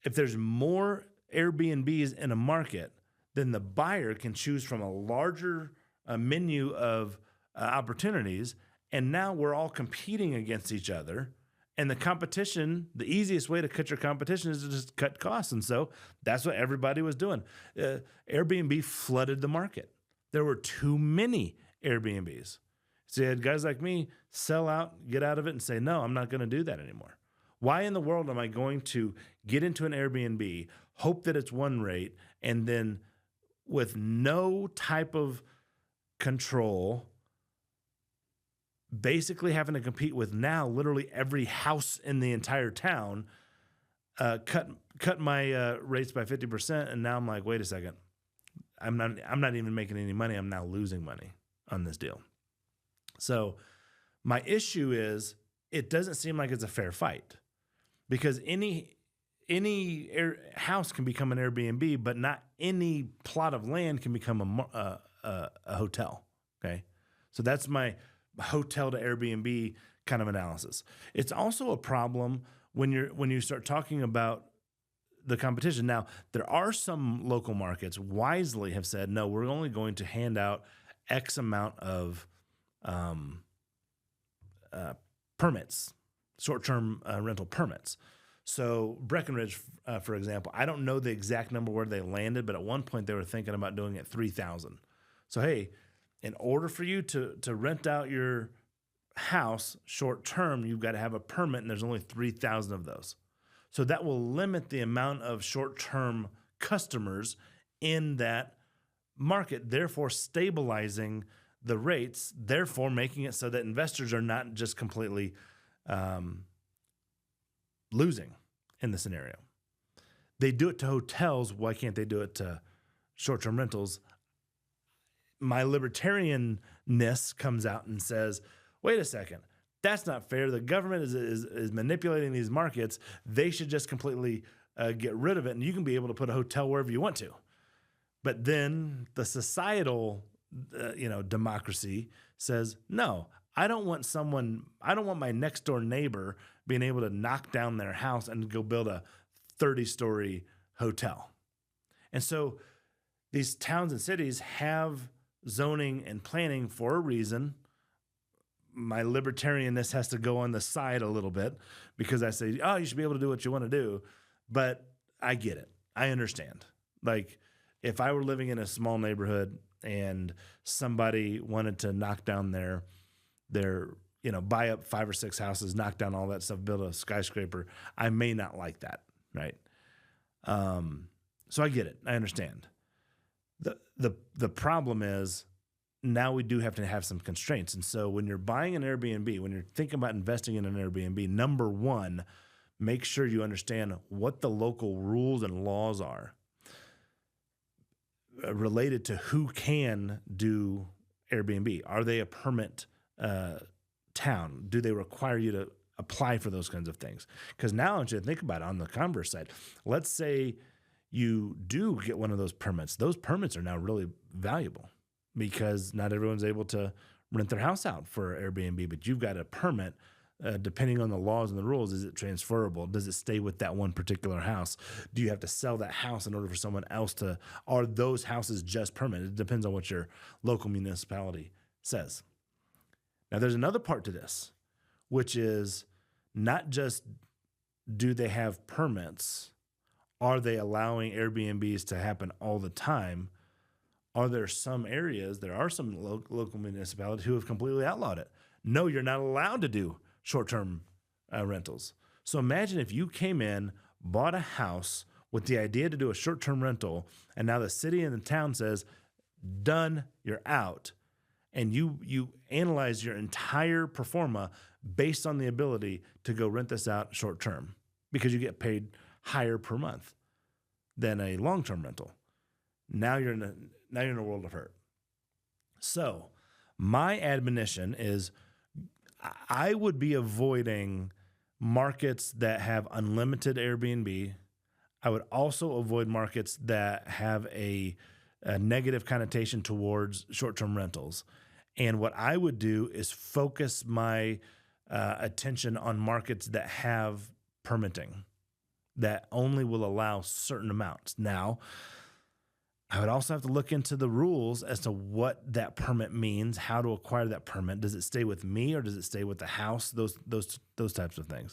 if there's more Airbnbs in a market, then the buyer can choose from a larger menu of opportunities. And now we're all competing against each other. And the competition, the easiest way to cut your competition is to just cut costs. And so that's what everybody was doing. Airbnb flooded the market. There were too many Airbnbs. So you had guys like me sell out, get out of it, and say, no, I'm not going to do that anymore. Why in the world am I going to get into an Airbnb, hope that it's one rate, and then with no type of control, basically having to compete with now literally every house in the entire town, cut my rates by 50%, and now I'm like, wait a second, I'm not even making any money. I'm now losing money on this deal. So my issue is it doesn't seem like it's a fair fight, because any house can become an Airbnb, but not any plot of land can become a hotel. Okay, so that's my hotel to Airbnb kind of analysis. It's also a problem when you start talking about the competition. Now, there are some local markets wisely have said, no, we're only going to hand out X amount of permits, short-term rental permits. So Breckenridge, for example, I don't know the exact number where they landed, but at one point they were thinking about doing it 3,000. So, hey, in order for you to rent out your house short-term, you've got to have a permit, and there's only 3,000 of those. So that will limit the amount of short-term customers in that market, therefore stabilizing the rates, therefore making it so that investors are not just completely losing in the scenario. They do it to hotels. Why can't they do it to short-term rentals? My libertarianness comes out and says, wait a second, that's not fair. The government is manipulating these markets. They should just completely get rid of it, and you can be able to put a hotel wherever you want to. But then the societal democracy says, no, I don't want my next door neighbor being able to knock down their house and go build a 30-story hotel. And so these towns and cities have zoning and planning for a reason. My libertarianness has to go on the side a little bit, because I say, oh, you should be able to do what you want to do. But I get it. I understand. Like, if I were living in a small neighborhood and somebody wanted to knock down their buy up 5 or 6 houses, knock down all that stuff, build a skyscraper, I may not like that, right? So I get it. I understand. The problem is now we do have to have some constraints. And so when you're buying an Airbnb, when you're thinking about investing in an Airbnb, number one, make sure you understand what the local rules and laws are related to who can do Airbnb. Are they a permit town? Do they require you to apply for those kinds of things? Because now I want you to think about it on the converse side. Let's say you do get one of those permits. Those permits are now really valuable because not everyone's able to rent their house out for Airbnb, but you've got a permit. Depending on the laws and the rules, is it transferable? Does it stay with that one particular house? Do you have to sell that house in order for someone else to, are those houses just permanent? It depends on what your local municipality says. Now, there's another part to this, which is not just do they have permits, are they allowing Airbnbs to happen all the time? Are there some areas, there are some local municipalities who have completely outlawed it. No, you're not allowed to do short-term rentals. So imagine if you came in, bought a house with the idea to do a short-term rental, and now the city and the town says, done, you're out. And you analyze your entire pro forma based on the ability to go rent this out short-term because you get paid higher per month than a long-term rental. Now you're in a world of hurt. So my admonition is I would be avoiding markets that have unlimited Airbnb. I would also avoid markets that have a negative connotation towards short-term rentals. And what I would do is focus my attention on markets that have permitting, that only will allow certain amounts. Now, I would also have to look into the rules as to what that permit means, how to acquire that permit. Does it stay with me or does it stay with the house? Those types of things.